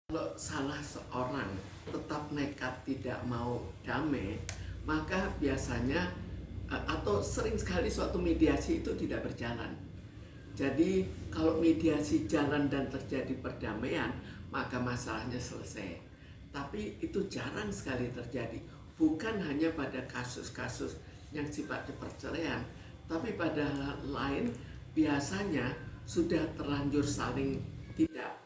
Kalau salah seorang tetap nekat tidak mau damai, maka biasanya atau sering sekali suatu mediasi itu tidak berjalan. Jadi kalau mediasi jalan dan terjadi perdamaian, maka masalahnya selesai. Tapi itu jarang sekali terjadi. Bukan hanya pada kasus-kasus yang sifatnya perceraian, tapi pada hal lain biasanya sudah terlanjur saling tidak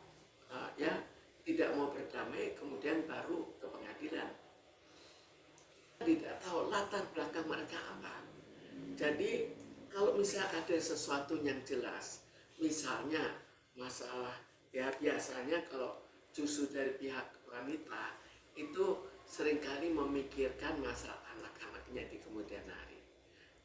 ya tidak mau berdamai, kemudian baru ke pengadilan. Tidak tahu latar belakang mereka apa. Jadi kalau misalnya ada sesuatu yang jelas, misalnya masalah, ya biasanya kalau justru dari pihak wanita itu seringkali memikirkan masalah anak-anaknya di kemudian hari.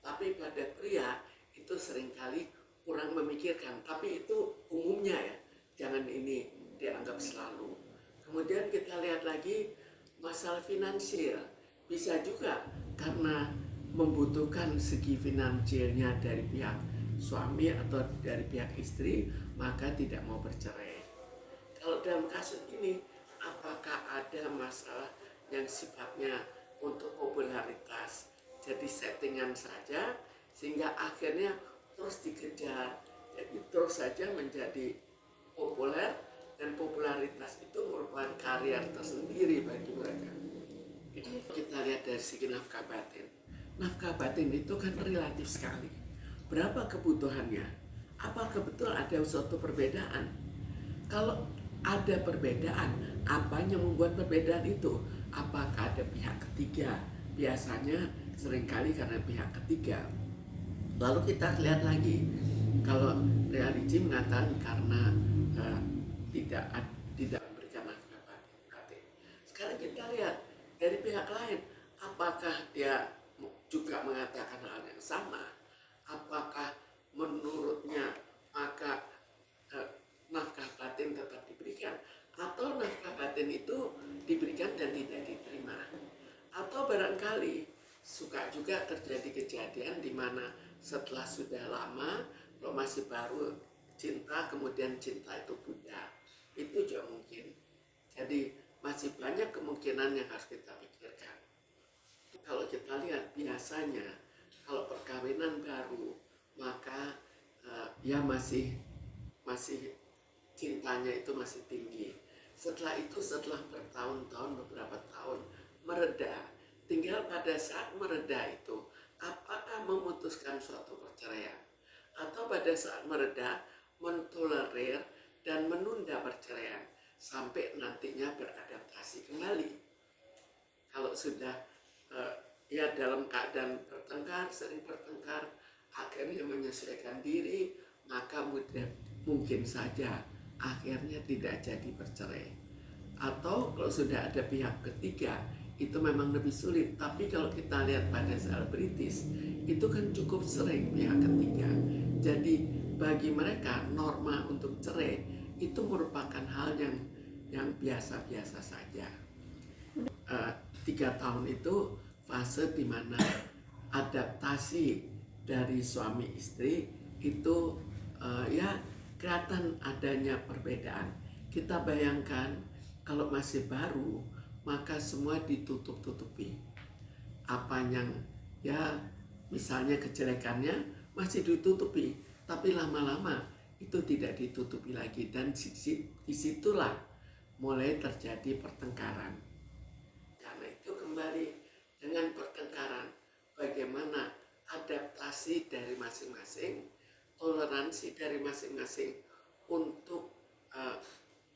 Tapi pada pria itu seringkali kurang memikirkan, tapi itu umumnya ya, jangan ini dianggap selalu. Kemudian kita lihat lagi masalah finansial, bisa juga karena membutuhkan segi finansialnya dari pihak suami atau dari pihak istri, maka tidak mau bercerai. Kalau dalam kasus ini, apakah ada masalah yang sifatnya untuk popularitas, jadi settingan saja, sehingga akhirnya terus dikejar, jadi terus saja menjadi populer, dan popularitas itu merupakan karier tersendiri bagi mereka. Kita lihat dari segi nafkah batin. Nafkah batin itu kan relatif sekali. Berapa kebutuhannya? Apakah betul ada suatu perbedaan? Kalau ada perbedaan, apa yang membuat perbedaan itu? Apakah ada pihak ketiga? Biasanya seringkali karena pihak ketiga. Lalu kita lihat lagi, kalau religi mengatakan karena tidak tidak memberikan nafkah batin. Sekarang kita lihat dari pihak lain, apakah dia juga mengatakan hal yang sama? Apakah menurutnya maka nafkah batin tetap diberikan, atau nafkah batin itu diberikan dan tidak diterima? Atau barangkali suka juga terjadi kejadian di mana setelah sudah lama, kalau masih baru cinta, kemudian cinta itu pudar. Itu juga mungkin. Jadi masih banyak kemungkinan yang harus kita pikirkan. Kalau kita lihat biasanya kalau perkawinan baru, maka ya masih cintanya itu masih tinggi. Setelah itu, setelah bertahun-tahun, beberapa tahun mereda, tinggal pada saat mereda itu apakah memutuskan suatu perceraian, atau pada saat mereda mentolerir dan menunda perceraian sampai nantinya beradaptasi kembali. Kalau sudah ya dalam keadaan bertengkar, sering bertengkar, akhirnya menyesuaikan diri, maka mungkin saja akhirnya tidak jadi bercerai. Atau kalau sudah ada pihak ketiga, itu memang lebih sulit. Tapi kalau kita lihat pada selebritis, itu kan cukup sering pihak ketiga. Jadi bagi mereka norma untuk cerai itu merupakan hal yang biasa-biasa saja. 3 tahun itu fase di mana adaptasi dari suami istri itu ya kelihatan adanya perbedaan. Kita bayangkan kalau masih baru, maka semua ditutup-tutupi. Apa yang ya misalnya kejelekannya masih ditutupi, tapi lama-lama itu tidak ditutupi lagi, dan disitulah mulai terjadi pertengkaran. Karena itu kembali dengan pertengkaran, bagaimana adaptasi dari masing-masing, toleransi dari masing-masing untuk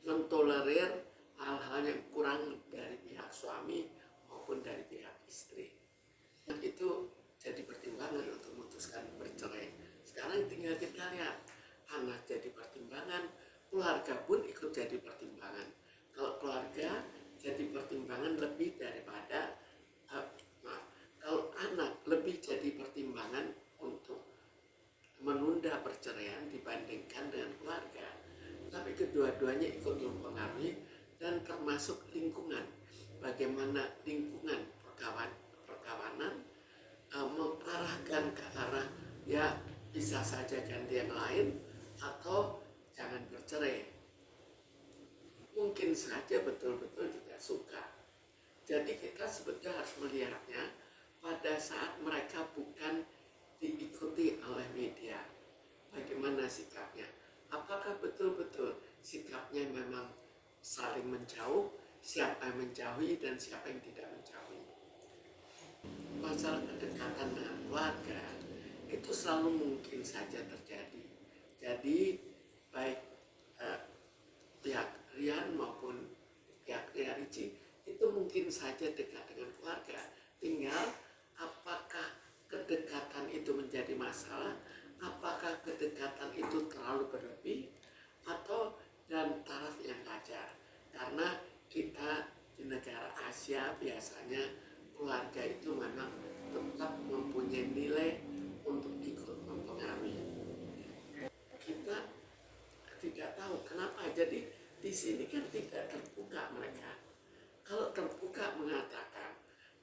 mentolerir hal-hal yang kurang dari pihak suami maupun dari pihak istri. Itu jadi pertimbangan untuk memutuskan bercerai. Sekarang tinggal kita lihat, anak jadi pertimbangan, keluarga pun ikut jadi pertimbangan. Kalau keluarga jadi pertimbangan lebih daripada kalau anak lebih jadi pertimbangan untuk menunda perceraian dibandingkan dengan keluarga. Tapi kedua-duanya ikut mempengaruhi, dan termasuk lingkungan. Bagaimana lingkungan perkawanan mengarahkan ke arah ya bisa saja ganti yang lain atau jangan bercerai. mungkin saja betul-betul tidak suka. Jadi kita sebetulnya harus melihatnya pada saat mereka bukan diikuti oleh media. Bagaimana sikapnya? Apakah betul-betul sikapnya memang saling menjauh, siapa yang menjauhi dan siapa yang tidak menjauhi? Masalah kedekatan dengan keluarga itu selalu mungkin saja terjadi. Jadi baik pihak Rian maupun pihak Ria Ricci itu mungkin saja dekat dengan keluarga. Tinggal apakah kedekatan itu menjadi masalah, apakah kedekatan itu terlalu berlebih, atau dalam taraf yang wajar. Karena kita di negara Asia biasanya keluarga itu memang tetap mempunyai nilai untuk ikut mempengaruhi. Kita tidak tahu kenapa. Jadi di sini kan tidak terbuka mereka. Kalau terbuka mengatakan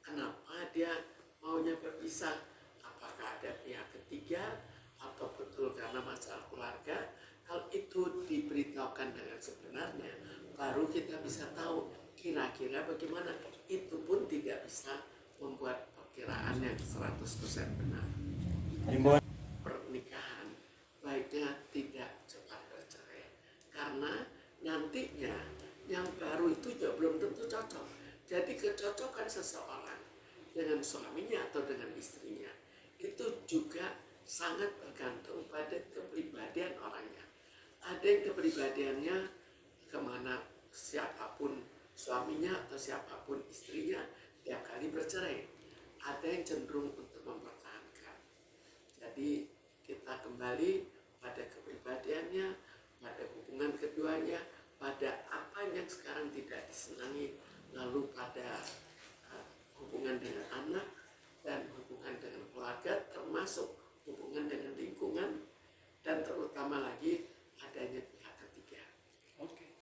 kenapa dia maunya berpisah, apakah ada pihak ketiga atau betul karena masalah keluarga. Kalau itu diberitahukan dengan sebenarnya, baru kita bisa tahu kira-kira bagaimana. Itu pun tidak bisa membuat perkiraan yang 100% benar. Pernikahan baiknya tidak cepat bercerai, karena nantinya yang baru itu juga belum tentu cocok. Jadi kecocokan seseorang dengan suaminya atau dengan istrinya itu juga sangat bergantung pada kepribadian orangnya. Ada yang kepribadiannya kemana siapapun suaminya atau siapapun istrinya tiap kali bercerai. Ada yang cenderung untuk mempertahankan. Jadi kita kembali pada kepribadiannya, pada hubungan keduanya, pada apa yang sekarang tidak disenangi, lalu pada hubungan dengan anak dan hubungan dengan keluarga, termasuk